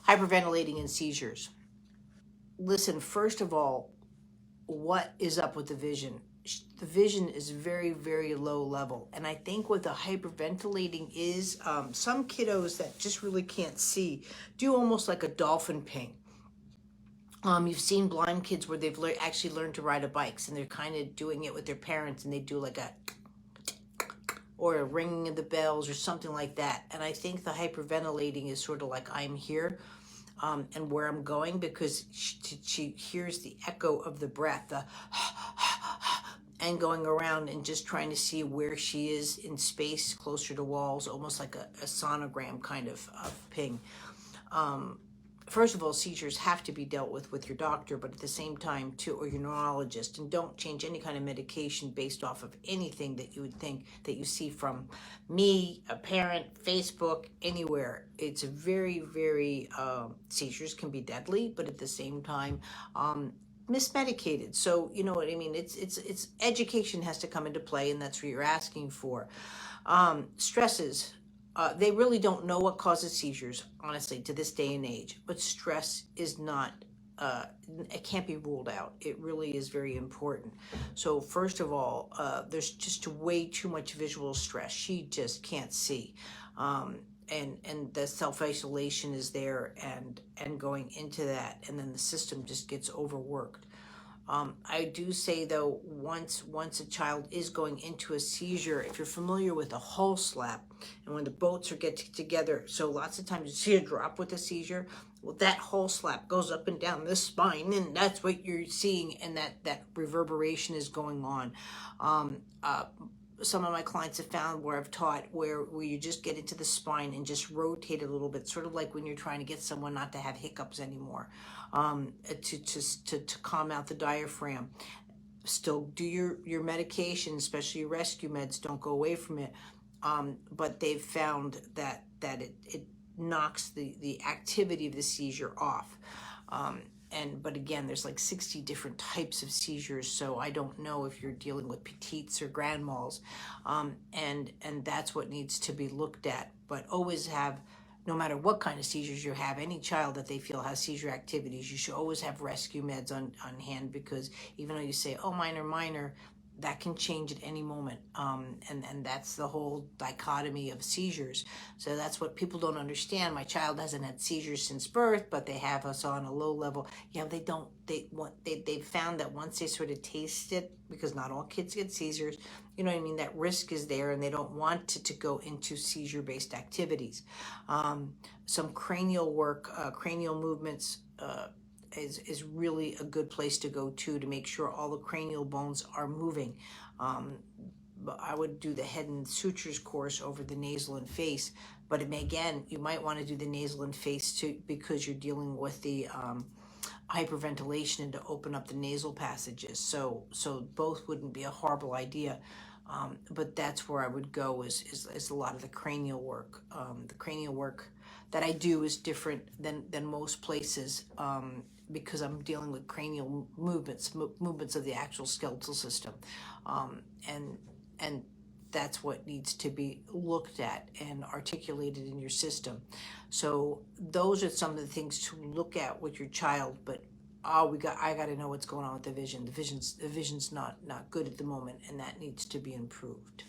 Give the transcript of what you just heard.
Hyperventilating and seizures. Listen, first of all, what is up with the vision? The vision is very, very low level. And I think what the hyperventilating is, some kiddos that just really can't see do almost like a dolphin ping. You've seen blind kids where they've actually learned to ride a bikes, and they're kind of doing it with their parents, and they do like a, or a ringing of the bells or something like that. And I think the hyperventilating is sort of like I'm here, and where I'm going, because she hears the echo of the breath, the and going around and just trying to see where she is in space closer to walls, almost like a sonogram kind of ping. First of all, seizures have to be dealt with your doctor, but at the same time too, or your neurologist, and don't change any kind of medication based off of anything that you would think that you see from me, a parent, Facebook, anywhere. It's very, very, seizures can be deadly, but at the same time, mismedicated. So you know what I mean? It's education has to come into play, and that's what you're asking for. Stresses. They really don't know what causes seizures, honestly, to this day and age. But stress is not, it can't be ruled out. It really is very important. So first of all, there's just way too much visual stress. She just can't see. And the self-isolation is there, and going into that, and then the system just gets overworked. I do say though, once a child is going into a seizure, if you're familiar with a hull slap, and when the boats are getting together, so lots of times you see a drop with a seizure, well, that hull slap goes up and down the spine, and that's what you're seeing, and that reverberation is going on. Some of my clients have found where I've taught where you just get into the spine and just rotate it a little bit, sort of like when you're trying to get someone not to have hiccups anymore, to calm out the diaphragm. Still do your medication, especially your rescue meds. Don't go away from it. But they've found that it knocks the activity of the seizure off. But again, there's like 60 different types of seizures, so I don't know if you're dealing with petites or grand mals, and that's what needs to be looked at. But always have, no matter what kind of seizures you have, any child that they feel has seizure activities, you should always have rescue meds on hand, because even though you say, oh, minor, that can change at any moment. And that's the whole dichotomy of seizures. So that's what people don't understand. My child hasn't had seizures since birth, but they have us on a low level. Yeah, they found that once they sort of taste it, because not all kids get seizures, you know what I mean, that risk is there, and they don't want to go into seizure-based activities. Some cranial work, cranial movements, is really a good place to go to make sure all the cranial bones are moving. I would do the head and sutures course over the nasal and face, but again, you might want to do the nasal and face too, because you're dealing with the hyperventilation and to open up the nasal passages. So both wouldn't be a horrible idea. But that's where I would go is a lot of the cranial work. The cranial work that I do is different than most places, because I'm dealing with cranial movements of the actual skeletal system, and that's what needs to be looked at and articulated in your system. So those are some of the things to look at with your child. But I got to know what's going on with the vision. The vision's not good at the moment, and that needs to be improved.